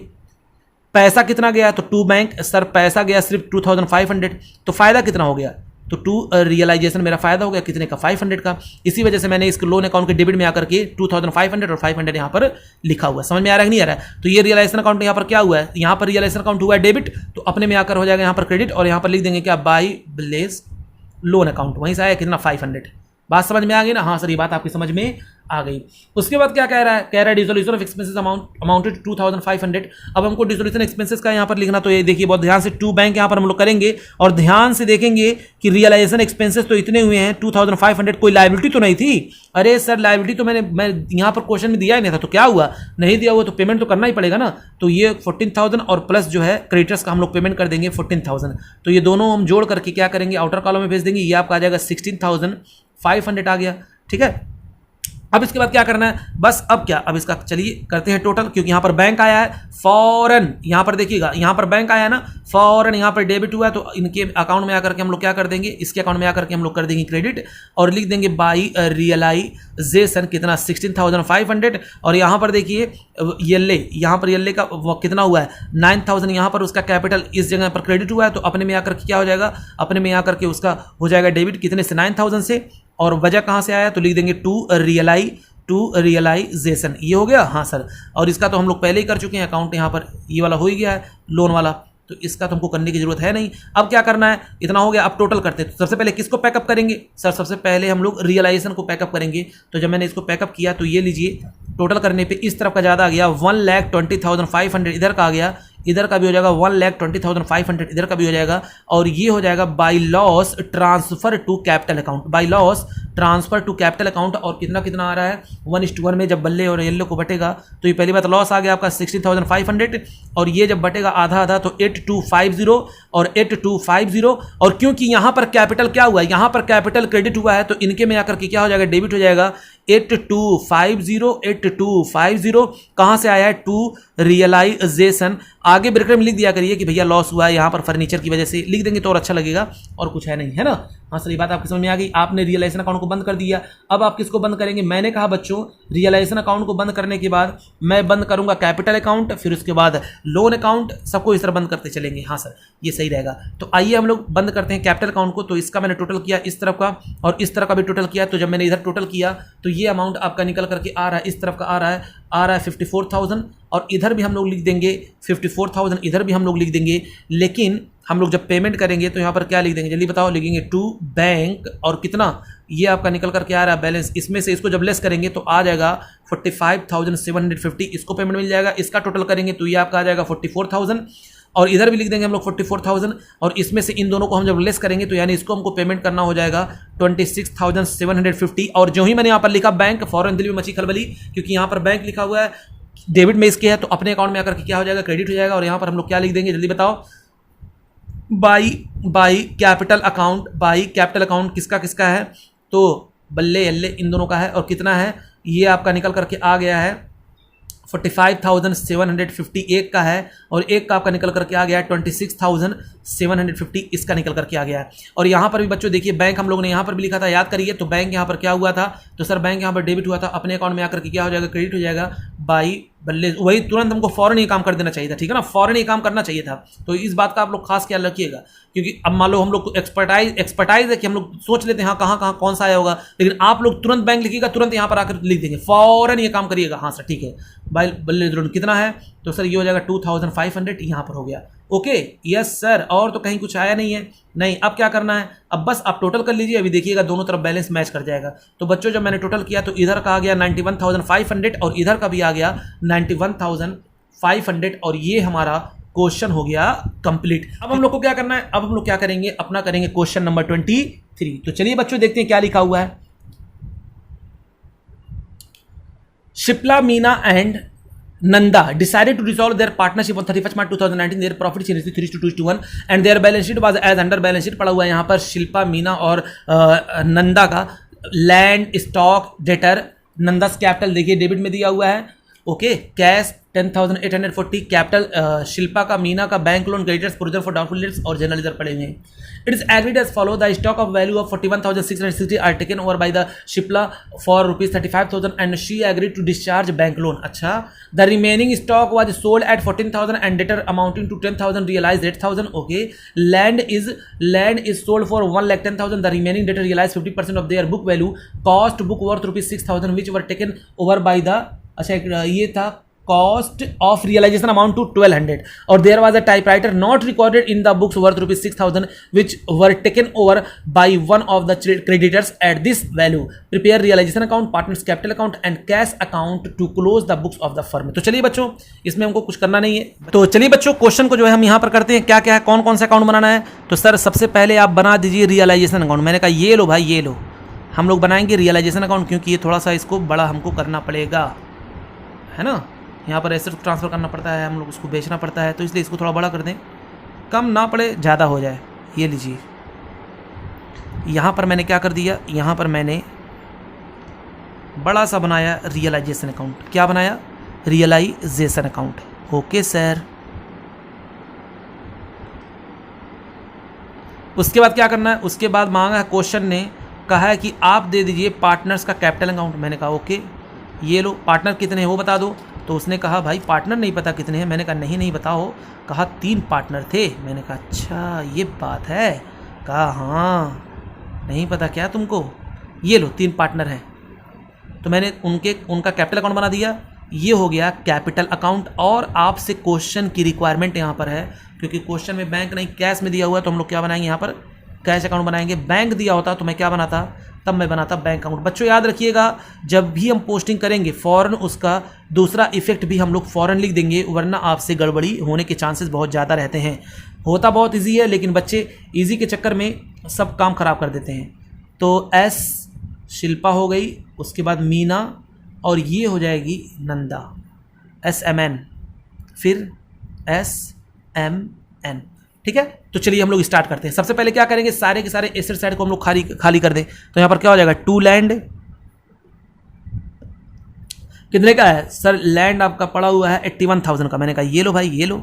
पैसा कितना गया, तो टू बैंक सर पैसा गया सिर्फ 2500, तो फायदा कितना हो गया, तो टू रियलाइजेशन मेरा फायदा हो गया कितने का, 500 का। इसी वजह से मैंने इसको लोन अकाउंट के डेबिट में आकर के 2500 और 500 यहाँ पर लिखा हुआ है। समझ में आ रहा है कि नहीं आ रहा है? तो ये रियलाइजेशन अकाउंट यहाँ पर क्या हुआ है, यहाँ पर रियलाइजेशन अकाउंट हुआ है डेबिट, तो अपने में आकर हो जाएगा यहाँ पर क्रेडिट, और यहाँ पर लिख देंगे क्या, बाई ब्लेस लोन अकाउंट, वहीं से आया कितना 500। बात समझ में आ गई ना? हाँ सर ये बात आपकी समझ में आ गई। उसके बाद क्या कह रहा है डिसोल्यूशन ऑफ एक्सपेंसेस अमाउंटेड 2500। अब हमको डिसोल्यूशन एक्सपेंसेस का यहाँ पर लिखना, तो ये देखिए बहुत ध्यान से, टू बैंक यहाँ पर हम लोग करेंगे और ध्यान से देखेंगे कि रियलाइजेशन एक्सपेंसेस तो इतने हुए हैं 2500, कोई लायबिलिटी तो नहीं थी। अरे सर लायबिलिटी तो मैं यहाँ पर क्वेश्चन में दिया ही नहीं था, तो क्या हुआ, नहीं दिया हुआ तो पेमेंट तो करना ही पड़ेगा ना। तो ये 14,000 और प्लस जो है क्रेडिटर्स का हम लोग पेमेंट कर देंगे 14,000, तो ये दोनों हम जोड़ करके क्या करेंगे, आउटर कॉलम में भेज देंगे, ये आपका आ जाएगा 16,500 आ गया। ठीक है, अब इसके बाद क्या करना है, बस अब क्या, अब इसका चलिए करते हैं टोटल, क्योंकि यहाँ पर बैंक आया है फॉरन, यहाँ पर देखिएगा यहाँ पर बैंक आया है ना फॉरन, यहाँ पर डेबिट हुआ है, तो इनके अकाउंट में आकर के हम लोग क्या कर देंगे, इसके अकाउंट में आकर के हम लोग कर देंगे क्रेडिट, और लिख देंगे बाई रियलाइजेशन कितना 16,500। और यहाँ पर देखिए यहाँ पर येल्ले का कितना हुआ है 9,000, यहाँ पर उसका कैपिटल इस जगह पर क्रेडिट हुआ है, तो अपने में आकर के क्या हो जाएगा, अपने में आकर के उसका हो जाएगा डेबिट कितने से 9,000 से, और वजह कहाँ से आया, तो लिख देंगे टू रियलाइजेशन, ये हो गया। हाँ सर, और इसका तो हम लोग पहले ही कर चुके हैं अकाउंट, यहाँ पर ये वाला हो ही गया है लोन वाला, तो इसका तुमको करने की जरूरत है नहीं। अब क्या करना है, इतना हो गया, अब टोटल करते हैं। तो सबसे पहले किसको पैकअप करेंगे सर, सबसे पहले हम लोग रियलाइजेशन को पैकअप करेंगे। तो जब मैंने इसको पैकअप किया तो ये लीजिए, टोटल करने पे इस तरफ का ज़्यादा आ गया 1,20,500, इधर का आ गया, इधर का भी हो जाएगा 1,20,500, इधर का भी हो जाएगा, और ये हो जाएगा by loss transfer to capital account, by loss transfer to capital account. और कितना कितना आ रहा है 1:1 में, जब बल्ले और येल्लो को बटेगा तो ये पहली बात लॉस आ गया आपका 16,500, और ये जब बटेगा आधा आधा तो 8,250 और 8,250। और क्योंकि यहाँ पर कैपिटल क्या हुआ है, यहाँ पर कैपिटल क्रेडिट हुआ है, तो इनके में आकर के क्या हो जाएगा, डेबिट हो जाएगा 8,250 कहाँ से आया है, टू रियलाइजेशन। आगे ब्रैकेट में लिख दिया करिए कि भैया लॉस हुआ है यहाँ पर फर्नीचर की वजह से, लिख देंगे तो और अच्छा लगेगा, और कुछ है नहीं, है ना। हाँ सर ये बात आपकी समझ में आ गई। आपने रियलाइजेशन अकाउंट को बंद कर दिया, अब आप किसको बंद करेंगे, मैंने कहा बच्चों रियलाइजेशन अकाउंट को बंद करने के बाद मैं बंद करूंगा कैपिटल अकाउंट, फिर उसके बाद लोन अकाउंट, सबको इस तरह बंद करते चलेंगे। हाँ सर ये सही रहेगा। तो आइए हम लोग बंद करते हैं कैपिटल अकाउंट को। तो इसका मैंने टोटल किया इस तरफ का, और इस तरफ का भी टोटल किया, तो जब मैंने इधर टोटल किया तो ये अमाउंट आपका निकल करके आ रहा है, इस तरफ का आ रहा है 54,000, और इधर भी हम लोग लिख देंगे 54,000, इधर भी हम लोग लिख देंगे। लेकिन हम लोग जब पेमेंट करेंगे तो यहाँ पर क्या लिख देंगे, जल्दी बताओ, लिखेंगे टू बैंक, और कितना ये आपका निकल करके आ रहा है बैलेंस, इसमें से इसको जब लेस करेंगे तो आ जाएगा 45,750, इसको पेमेंट मिल जाएगा। इसका टोटल करेंगे तो ये आपका आ जाएगा 44,000, और इधर भी लिख देंगे हम लोग 44,000, और इसमें से इन दोनों को हम जब लेस करेंगे तो यानी इसको हमको पेमेंट करना हो जाएगा 26,750। और जो ही मैंने यहाँ पर लिखा बैंक, फौरन दिल में मची खलबली, क्योंकि यहाँ पर बैंक लिखा हुआ है, डेबिट में इसके है, तो अपने अकाउंट में आकर के क्या हो जाएगा, क्रेडिट हो जाएगा। और यहाँ पर हम लोग क्या लिख देंगे, जल्दी बताओ, by capital account, by capital account किसका किसका है, तो बल्ले यल्ले इन दोनों का है, और कितना है ये आपका निकल करके आ गया है 45,750 एक का है, और एक का आपका निकल करके आ गया है 26,750, इसका निकल करके आ गया है। और यहाँ पर भी बच्चों देखिए बैंक हम लोग ने यहाँ पर भी लिखा था, याद करिए। तो बैंक यहाँ पर क्या हुआ था, तो सर बैंक यहाँ पर डेबिट हुआ था, अपने अकाउंट में आकर के क्या हो जाएगा, क्रेडिट हो जाएगा बाई बल्ले, वही तुरंत हमको फौरन ही काम कर देना चाहिए था, ठीक है ना, फौरन ही काम करना चाहिए था। तो इस बात का आप लोग खास ख्याल रखिएगा, क्योंकि अब मान लो हम लोग को एक्सपर्टाइज है कि हम लोग सोच लेते हैं हाँ कहाँ कहाँ कौन सा आया होगा, लेकिन आप लोग तुरंत बैंक लिखिएगा, तुरंत यहाँ पर आकर लिख देंगे, फौरन ये काम करिएगा। हाँ सर ठीक है, बाई बल्ले तुरंत कितना है, तो सर ये हो जाएगा 2,500, यहाँ पर हो गया। ओके यस सर, और तो कहीं कुछ आया नहीं है, नहीं। अब क्या करना है, अब बस आप टोटल कर लीजिए, अभी देखिएगा दोनों तरफ बैलेंस मैच कर जाएगा। तो बच्चों जब मैंने टोटल किया तो इधर का आ गया 91,500 और इधर का भी आ गया 91,500, और ये हमारा क्वेश्चन हो गया कंप्लीट। अब हम लोग को क्या करना है, अब हम लोग क्या करेंगे, अपना करेंगे क्वेश्चन नंबर 23। तो चलिए बच्चों देखते हैं क्या लिखा हुआ है। Shipla Meena and Nanda decided to dissolve their partnership on 31st March 2019. Their profit share is 3:2:1 and their balance sheet was as under balance sheet पड़ा हुआ है यहाँ पर शिल्पा मीना और नंदा का land stock debtor, Nanda's capital देखिए डेबिट में दिया हुआ है, ओके कैश 10,840 कैपिटल शिल्पा का मीना का bank loan creditors provision for doubtful debts और जनरल रिजर्व पड़े हुए हैं. It is agreed as follow the stock of value of 41,660 are taken over by the शिप्ला for ₹35,000 and she agreed to discharge bank loan. अच्छा the remaining stock was sold at 14,000 and debtor amounting to 10,000 realise 8,000. Okay land is sold for 1,10,000. The remaining debtor realise 50% of their book value cost book worth ₹6,000 which were taken over by the. अच्छा ये था cost of realisation amount to 1,200 और there was a typewriter not recorded in the books worth ₹6,000 which were taken over by one of the creditors at this value. Prepare realisation account partners capital account and cash account to close the books of the firm. तो चलिए बच्चों इसमें हमको कुछ करना नहीं है. तो चलिए बच्चों क्वेश्चन को जो है हम यहाँ पर करते हैं. क्या क्या है कौन कौन सा अकाउंट बनाना है. तो सर सबसे पहले आप बना दीजिए रियलाइजेशन अकाउंट. मैंने कहा ये लो भाई ये लो हम लोग बनाएंगे रियलाइजेशन अकाउंट क्योंकि ये थोड़ा सा इसको बड़ा हमको करना पड़ेगा है ना. यहाँ पर एसेट ट्रांसफ़र करना पड़ता है हम लोग उसको बेचना पड़ता है तो इसलिए इसको थोड़ा बड़ा कर दें कम ना पड़े ज़्यादा हो जाए. ये लीजिए यहाँ पर मैंने क्या कर दिया यहाँ पर मैंने बड़ा सा बनाया रियलाइजेशन अकाउंट. क्या बनाया रियलाइजेशन अकाउंट. Okay sir. उसके बाद क्या करना है उसके बाद मांगा है क्वेश्चन ने कहा है कि आप दे दीजिए पार्टनर्स का कैपिटल अकाउंट. मैंने कहा ओके ये लो पार्टनर कितने हैं वो बता दो. तो उसने कहा भाई पार्टनर नहीं पता कितने हैं. मैंने कहा नहीं बताओ. कहा 3 पार्टनर थे. मैंने कहा अच्छा ये बात है. कहा हाँ नहीं पता क्या तुमको. ये लो 3 पार्टनर हैं. तो मैंने उनका कैपिटल अकाउंट बना दिया. ये हो गया कैपिटल अकाउंट. और आपसे क्वेश्चन की रिक्वायरमेंट यहाँ पर है क्योंकि क्वेश्चन में बैंक नहीं कैश में दिया हुआ है तो हम लोग क्या बनाएंगे यहाँ पर कैश अकाउंट बनाएंगे. बैंक दिया होता तो मैं क्या बनाता तब मैं बनाता बैंक अकाउंट. बच्चों याद रखिएगा जब भी हम पोस्टिंग करेंगे फ़ौरन उसका दूसरा इफेक्ट भी हम लोग फ़ौरन लिख देंगे वरना आपसे गड़बड़ी होने के चांसेस बहुत ज़्यादा रहते हैं. होता बहुत इजी है लेकिन बच्चे इजी के चक्कर में सब काम ख़राब कर देते हैं. तो एस शिल्पा हो गई उसके बाद मीना और ये हो जाएगी नंदा SMN फिर SMN. ठीक है तो चलिए हम लोग स्टार्ट करते हैं. सबसे पहले क्या करेंगे सारे के सारे एसेट साइड को हम लोग खाली कर दें. तो यहाँ पर क्या हो जाएगा 2 लैंड कितने का है सर. लैंड आपका पड़ा हुआ है 81,000 का. मैंने कहा ये लो भाई ये लो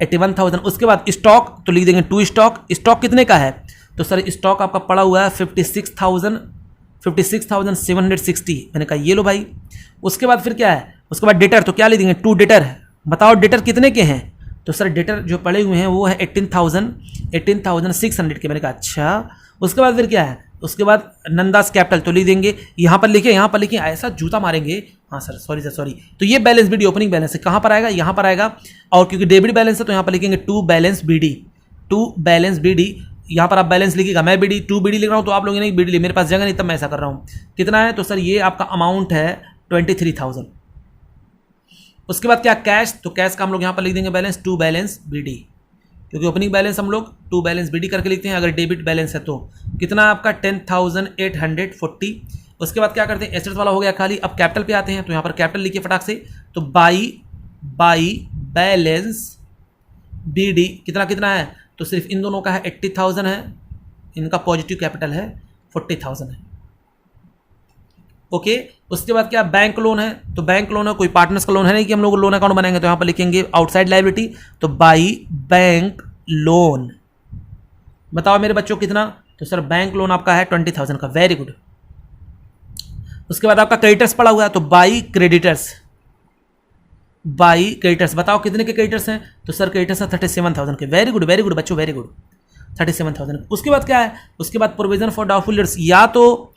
81,000. उसके बाद स्टॉक तो लिख देंगे 2 स्टॉक. स्टॉक कितने का है तो सर स्टॉक आपका पड़ा हुआ है 56,760. मैंने कहा ये लो भाई. उसके बाद फिर क्या है उसके बाद डेटर तो क्या लिख देंगे 2 डेटर. बताओ डेटर कितने के हैं तो सर डेटर जो पड़े हुए हैं वो है 18,600 के. मैंने कहा अच्छा. उसके बाद फिर क्या है उसके बाद नंदास कैपिटल तो लिख देंगे. यहाँ पर लिखिए ऐसा जूता मारेंगे. हाँ सर सॉरी. तो ये बैलेंस बीडी ओपनिंग बैलेंस है. कहाँ पर आएगा यहाँ पर आएगा. और क्योंकि डेबिट बैलेंस है तो यहाँ पर लिखेंगे 2 बैलेंस बीडी. यहाँ पर आप बैलेंस लिखिएगा. मैं बीडी 2 बीडी लिख रहा हूँ तो आप लोग नहीं बीडी मेरे पास जगह नहीं तब मैं ऐसा कर रहा हूँ. कितना है तो सर ये आपका अमाउंट है 23,000. उसके बाद क्या कैश तो कैश का हम लोग यहाँ पर लिख देंगे बैलेंस 2 बैलेंस बीडी क्योंकि ओपनिंग बैलेंस हम लोग 2 बैलेंस बीडी करके लिखते हैं. अगर डेबिट बैलेंस है तो कितना आपका 10,840. उसके बाद क्या करते हैं एसेट्स वाला हो गया खाली. अब कैपिटल पे आते हैं तो यहाँ पर कैपिटल लिखिए फटाक से. तो बाई बैलेंस बीडी कितना है तो सिर्फ इन दोनों का है 80,000 है. इनका पॉजिटिव कैपिटल है 40,000 है. ओके उसके बाद क्या बैंक लोन है तो बैंक लोन है कोई पार्टनर्स का लोन है नहीं कि हम लोग लोन अकाउंट बनाएंगे. तो यहाँ पर लिखेंगे आउटसाइड लायबिलिटी तो बाई बैंक लोन. बताओ मेरे बच्चों कितना तो सर बैंक लोन आपका है 20,000 का. Very good. उसके बाद आपका क्रेडिटर्स पड़ा हुआ है तो बाई क्रेडिटर्स. बताओ कितने के क्रेडिटर्स हैं तो सर क्रेडिटर्स है 37,000 के. वेरी गुड बच्चों वेरी गुड 37,000. उसके बाद क्या है उसके बाद प्रोविजन फॉर डाउटफुल डेट्स. या तो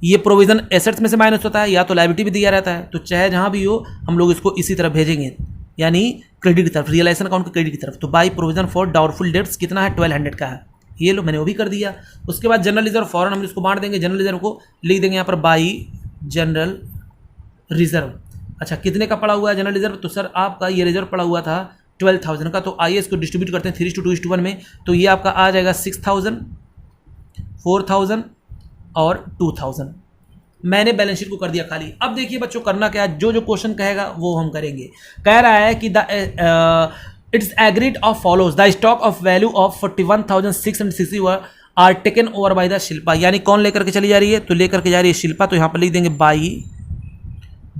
ये प्रोविजन एसेट्स में से माइनस होता है या तो लायबिलिटी भी दिया रहता है. तो चाहे जहाँ भी हो हम लोग इसको इसी तरफ भेजेंगे यानी क्रेडिट की तरफ रियलाइजेशन अकाउंट के क्रेडिट की तरफ. तो by provision for doubtful dates कितना है 1,200 का है. ये लो मैंने वो भी कर दिया. उसके बाद जनरल रिजर्व फॉरन हम इसको बांट देंगे. जनरल रिजर्व को लिख देंगे यहाँ पर बाई जनरल रिजर्व. अच्छा कितने का पड़ा हुआ है जनरल रिजर्व तो सर आपका ये रिजर्व पड़ा हुआ था 12,000 का. तो आइए इसको डिस्ट्रीब्यूट करते हैं 3:2:1 में. तो ये आपका आ जाएगा 6,000 4,000 और 2,000. मैंने बैलेंस शीट को कर दिया खाली. अब देखिए बच्चों करना क्या है जो क्वेश्चन कहेगा वो हम करेंगे. कह रहा है कि it's agreed of follows the stock of value of 41,660 are taken over by the Shilpa. यानी कौन लेकर के चली जा रही है तो लेकर के जा रही है शिल्पा. तो यहाँ पर लिख देंगे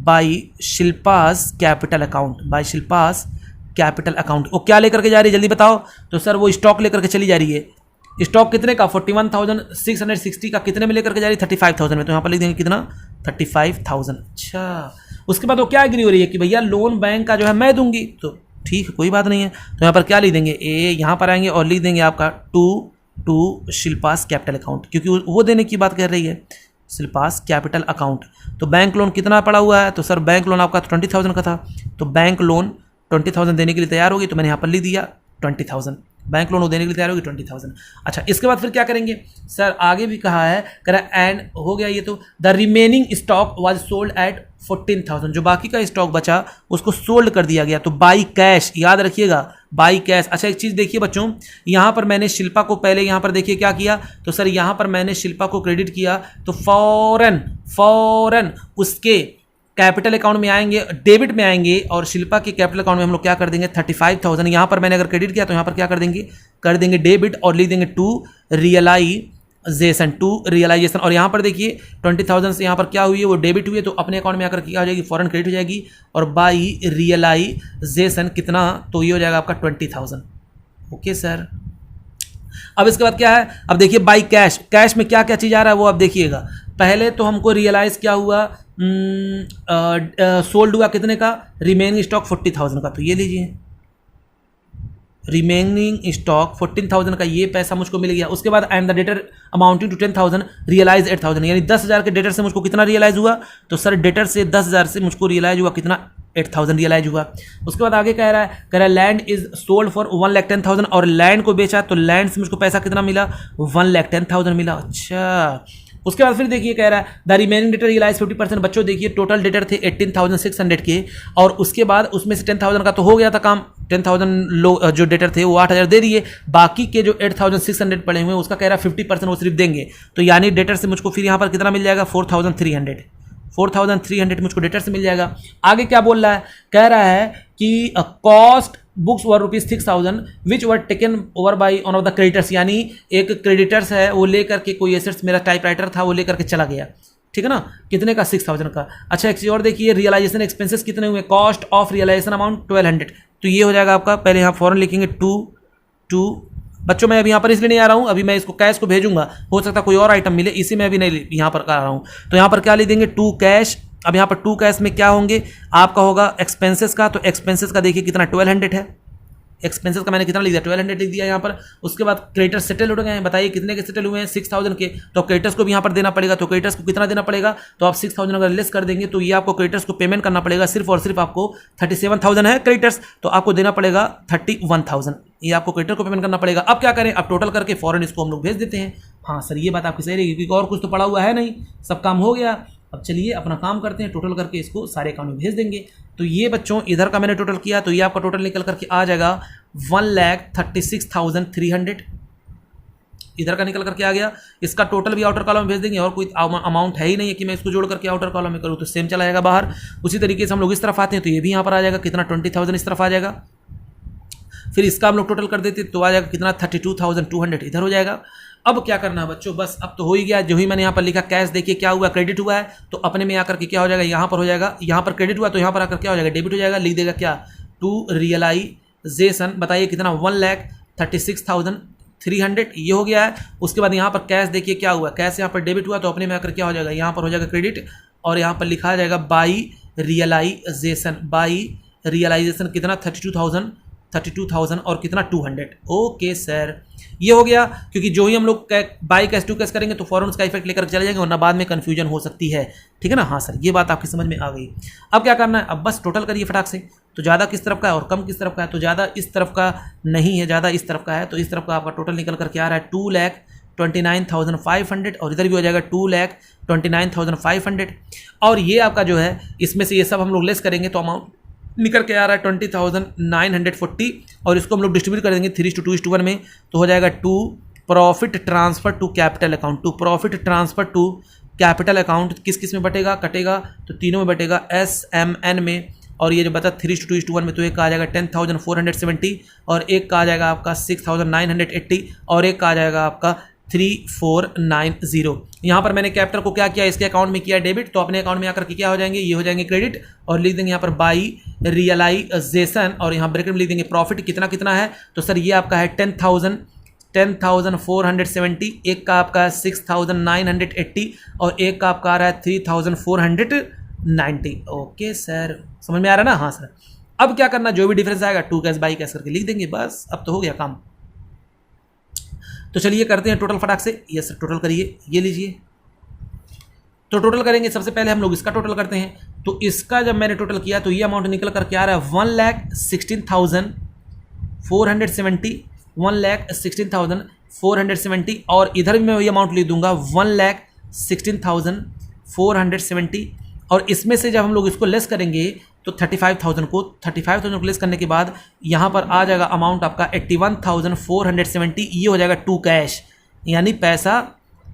by Shilpa's capital account, by Shilpa's capital account. वो क्या लेकर के जा रही है जल्दी बताओ। तो सर वो स्टॉक लेकर के चली जा रही है। स्टॉक कितने का 41,660 का, कितने में लेकर के जा रही है 35,000 में। तो यहाँ पर लिख देंगे कितना 35,000। अच्छा, उसके बाद वो क्या एग्री हो रही है कि भैया लोन बैंक का जो है मैं दूंगी। तो ठीक है कोई बात नहीं है। तो यहाँ पर क्या लिख देंगे ए, यहाँ पर आएंगे और लिख देंगे आपका टू शिल्पास कैपिटल अकाउंट, क्योंकि वो देने की बात कर रही है शिल्पास कैपिटल अकाउंट। तो बैंक लोन कितना पड़ा हुआ है। तो सर बैंक लोन आपका 20,000 का था, तो बैंक लोन 20,000 देने के लिए तैयार होगी। तो मैंने यहाँ पर लिख दिया 20,000, बैंक लोन देने के लिए तैयार होगी 20,000। अच्छा, इसके बाद फिर क्या करेंगे सर, आगे भी कहा है, कह रहा है एंड हो गया ये। तो the remaining stock was sold at 14,000, जो बाकी का स्टॉक बचा उसको सोल्ड कर दिया गया। तो बाई कैश, याद रखिएगा बाई कैश। अच्छा एक चीज़ देखिए बच्चों, यहाँ पर मैंने शिल्पा को पहले यहाँ पर देखिए क्या किया। तो सर यहाँ पर मैंने शिल्पा को क्रेडिट किया, तो फौरन उसके कैपिटल अकाउंट में आएंगे, डेबिट में आएंगे, और शिल्पा के कैपिटल अकाउंट में हम लोग क्या कर देंगे 35,000। यहाँ पर मैंने अगर क्रेडिट किया तो यहाँ पर क्या कर देंगे डेबिट, और लिख देंगे टू रियलाइजेशन। और यहाँ पर देखिए 20,000 से यहाँ पर क्या हुई है, वो डेबिट हुई है, तो अपने अकाउंट में आकर क्या हो जाएगी, फॉरेन क्रेडिट हो जाएगी। और बाई रियलाइजेशन कितना, तो ये हो जाएगा आपका 20,000। ओके सर, अब इसके बाद क्या है, अब देखिए बाई कैश, कैश में क्या क्या चीज़ आ रहा है वो अब देखिएगा। पहले तो हमको रियलाइज क्या हुआ, सोल्ड हुआ कितने का, रिमेनिंग स्टॉक 40,000 का। तो ये लीजिए रिमेनिंग स्टॉक 14,000 का, ये पैसा मुझको मिल गया। उसके बाद and the debtor amounting to 10,000 realise 8,000, यानी 10,000 के डेटर से मुझको कितना रियलाइज हुआ। तो सर डेटर से 10,000 से मुझको रियलाइज हुआ कितना 8,000 रियलाइज हुआ। उसके बाद आगे कह रहा है लैंड इज सोल्ड फॉर 1,10,000, और लैंड को बेचा तो लैंड से मुझको पैसा कितना मिला 1,10,000 मिला। अच्छा, उसके बाद फिर देखिए कह रहा है द रिमेनिंग डेटर रियलाइज 50%। बच्चों देखिए टोटल डेटर थे 18,600 के, और उसके बाद उसमें से 10,000 का तो हो गया था काम, 10,000 लोग जो डेटर थे वो 8,000 दे दिए, बाकी के जो 8,600 पड़े हुए हैं उसका कह रहा है 50% वो सिर्फ देंगे। तो यानी डेटर से मुझको फिर यहाँ पर कितना मिल जाएगा 4,300 मुझको डेटर से मिल जाएगा। आगे क्या बोल रहा है, कह रहा है कि cost books were ₹6,000 which were taken over by one of the creditors, यानी एक क्रेडिटर्स है वो लेकर के, कोई एसेट्स मेरा टाइपराइटर था वो लेकर के चला गया, ठीक है ना, कितने का 6,000 का। अच्छा एक चीज़ और देखिए, रियलाइजेशन एक्सपेंसेस कितने हुए, कॉस्ट ऑफ रियलाइजेशन अमाउंट 1,200। तो ये हो जाएगा आपका, पहले यहाँ फॉरन लिखेंगे टू बच्चों मैं अभी यहाँ पर इसलिए नहीं आ रहा हूँ, अभी मैं इसको कैश को भेजूंगा, हो सकता कोई और आइटम मिले, इसी में अभी नहीं यहाँ पर आ रहा हूँ। तो यहाँ पर क्या लिख देंगे टू कैश। अब यहाँ पर टू कैश में क्या होंगे, आपका होगा एक्सपेंसेस का। तो एक्सपेंसेस का देखिए कितना 1,200 है, एक्सपेंसेस का मैंने कितना लिख दिया 1,200 लिख दिया यहाँ पर। उसके बाद क्रेडिटर्स सेटल हो गए हैं, बताइए कितने के सेटल हुए हैं 6,000 के। तो क्रेडिटर्स को भी यहाँ पर देना पड़ेगा, तो क्रेडिटर्स को कितना देना पड़ेगा, तो आप 6,000 अगर लेस कर देंगे तो ये आपको क्रेडिटर्स को पेमेंट करना पड़ेगा सिर्फ और सिर्फ आपको 37,000 है क्रेडिटर्स, तो आपको देना पड़ेगा 31,000, ये आपको क्रेडिटर को पेमेंट करना पड़ेगा। अब क्या करें, अब टोटल करके फॉरन इसको हम लोग भेज देते हैं। हाँ सर ये बात आपकी सही रहेगी, क्योंकि और कुछ तो पड़ा हुआ है नहीं, सब काम हो गया। अब चलिए अपना काम करते हैं, टोटल करके इसको सारे अकाउंट में भेज देंगे। तो ये बच्चों इधर का मैंने टोटल किया, तो ये आपका टोटल निकल करके आ जाएगा 1,36,300, इधर का निकल करके आ गया। इसका टोटल भी आउटर कॉलम में भेज देंगे, और कोई अमाउंट है ही नहीं है कि मैं इसको जोड़ करके आउटर कॉलम में करूँ, तो सेम चला जाएगा बाहर। उसी तरीके से हम लोग इस तरफ आते हैं, तो ये भी यहाँ पर आ जाएगा कितना 20,000 इस तरफ आ जाएगा। फिर इसका हम लोग टोटल कर देते तो आ जाएगा कितना 32,200 इधर हो जाएगा। अब क्या करना है बच्चों, बस अब तो हो ही गया। जो ही मैंने यहाँ पर लिखा कैश, देखिए क्या हुआ, क्रेडिट हुआ है, तो अपने में आकर के क्या हो जाएगा, यहाँ पर हो जाएगा, यहाँ पर क्रेडिट हुआ तो यहाँ पर आकर क्या हो जाएगा, डेबिट हो जाएगा। लिख देगा क्या टू रियलाइजेशन, बताइए कितना 1,36,300 ये हो गया है। उसके बाद यहाँ पर कैश देखिए क्या हुआ, कैश यहाँ पर डेबिट हुआ तो अपने में आकर क्या हो जाएगा, यहाँ पर हो जाएगा क्रेडिट, और यहाँ पर लिखा जाएगा बाई रियलाइजेशन कितना 32,000 और कितना 200। ओके सर ये हो गया, क्योंकि जो ही हम लोग बाई कैश टू कैश करेंगे तो फॉरन उसका इफेक्ट लेकर चले जाएंगे, वरना बाद में कंफ्यूजन हो सकती है, ठीक है ना। हाँ सर ये बात आपकी समझ में आ गई। अब क्या करना है, अब बस टोटल करिए फटाक से। तो ज़्यादा किस तरफ का है और कम किस तरफ का है, तो ज़्यादा इस तरफ का नहीं है, ज़्यादा इस तरफ का है। तो इस तरफ का आपका टोटल निकल करके आ रहा है 2,29,500, और इधर भी हो जाएगा 2,29,500। और ये आपका जो है इसमें से ये सब हम लोग लेस करेंगे तो अमाउंट निकल के आ रहा है 20,940, और इसको हम लोग डिस्ट्रीब्यूट कर देंगे 3:2:1 में, तो हो जाएगा to profit transfer to capital account. To profit transfer to capital account किस किस में बटेगा, कटेगा तो तीनों में बटेगा, SMN में। और ये जो बता 3:2:1 में, तो एक का आ जाएगा 10,470, और एक का आ जाएगा आपका 6,980, और एक का आ जाएगा आपका 3490। यहाँ पर मैंने कैपिटल को क्या किया, इसके अकाउंट में किया डेबिट, तो अपने अकाउंट में आकर के क्या हो जाएंगे, ये हो जाएंगे क्रेडिट, और लिख देंगे यहाँ पर बाई रियलाइजेशन, और यहाँ ब्रैकेट में लिख देंगे प्रॉफिट कितना कितना है, तो सर ये आपका है 10,470, एक का आपका है 6,980 और एक का आपका आ रहा है 3,490। ओके सर, समझ में आ रहा है ना? हाँ सर। अब क्या करना, जो भी डिफरेंस आएगा टू कैश बाई कैश करके लिख देंगे, बस अब तो हो गया काम। तो चलिए करते हैं टोटल फटाक से। ये सर टोटल करिए, ये लीजिए। तो टोटल करेंगे, सबसे पहले हम लोग इसका टोटल करते हैं। तो इसका जब मैंने टोटल किया तो ये अमाउंट निकल कर क्या आ रहा है, 1,16,470, 1,16,470, और इधर भी मैं वही अमाउंट लिख दूंगा 1,16,470, और इसमें से जब हम लोग इसको लेस करेंगे तो 35,000 को लेस करने के बाद यहाँ पर आ जाएगा अमाउंट आपका 81,470। ये हो जाएगा टू कैश, यानी पैसा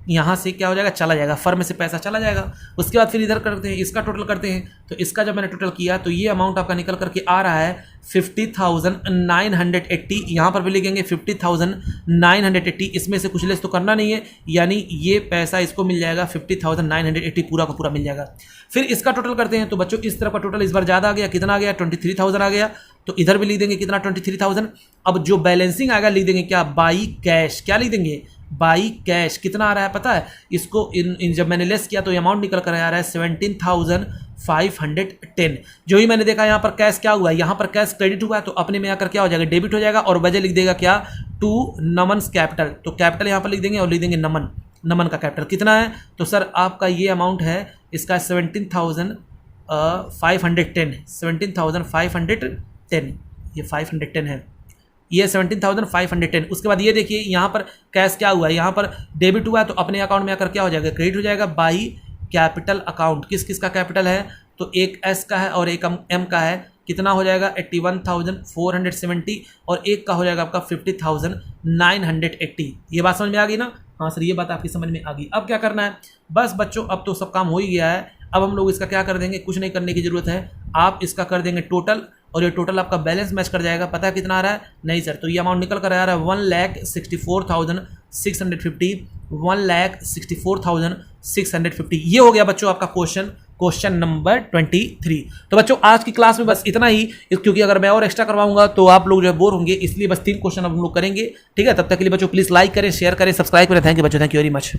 यहाँ से क्या हो जाएगा, चला जाएगा, फर्म में से पैसा चला जाएगा। उसके बाद फिर इधर करते हैं, इसका टोटल करते हैं। तो इसका जब मैंने टोटल किया तो ये अमाउंट आपका निकल करके आ रहा है 50,980। यहाँ पर भी लिखेंगे 50,980, इसमें से कुछ लेस तो करना नहीं है, यानी ये पैसा इसको मिल जाएगा 50,980 पूरा का पूरा मिल जाएगा। फिर इसका टोटल करते हैं। तो बच्चों इस तरफ का टोटल इस बार ज़्यादा आ गया, कितना आ गया, 23,000 आ गया। तो इधर भी लिख देंगे कितना, 23,000। अब जो बैलेंसिंग आएगा लिख देंगे क्या, बाई कैश। क्या लिख देंगे, बाई कैश। कितना आ रहा है पता है इसको, इन जब मैंने लेस किया तो अमाउंट निकल कर आ रहा है 17,510। जो ही मैंने देखा यहाँ पर कैश क्या हुआ है, यहाँ पर कैश क्रेडिट हुआ है, तो अपने में आकर क्या हो जाएगा, डेबिट हो जाएगा, और वजह लिख देगा क्या, टू नमन्स कैपिटल। तो कैपिटल यहाँ पर लिख देंगे और लिख देंगे नमन। नमन का कैपिटल कितना है, तो सर आपका ये अमाउंट है इसका 17,510, 17,510, ये 510 है, ये 17,510। उसके बाद ये देखिए यहाँ पर कैश क्या हुआ है, यहाँ पर डेबिट हुआ है, तो अपने अकाउंट में आकर क्या हो जाएगा, क्रेडिट हो जाएगा बाई कैपिटल अकाउंट। किस किस का कैपिटल है, तो एक एस का है और एक एम का है। कितना हो जाएगा, 81,470, और एक का हो जाएगा आपका 50,980। ये बात समझ में आ गई ना? हाँ सर, ये बात आपकी समझ में आ गई। अब क्या करना है, बस बच्चों अब तो सब काम हो ही गया है। अब हम लोग इसका क्या कर देंगे, कुछ नहीं करने की जरूरत है, आप इसका कर देंगे टोटल, और ये टोटल आपका बैलेंस मैच कर जाएगा। पता है कितना आ रहा है, नहीं सर, तो ये अमाउंट निकल कर आ रहा है 1,64,650, 1,64,650। ये हो गया बच्चों आपका क्वेश्चन नंबर 23। तो बच्चों आज की क्लास में बस इतना ही, क्योंकि अगर मैं और एक्स्ट्रा करवाऊंगा तो आप लोग जो है बोर होंगे, इसलिए बस 3 क्वेश्चन अब हम लोग करेंगे। ठीक है, तब तक के लिए बच्चों प्लीज लाइक करें, शेयर करें, सब्सक्राइब करें। थैंक यू बच्चों, थैंक यू वेरी मच।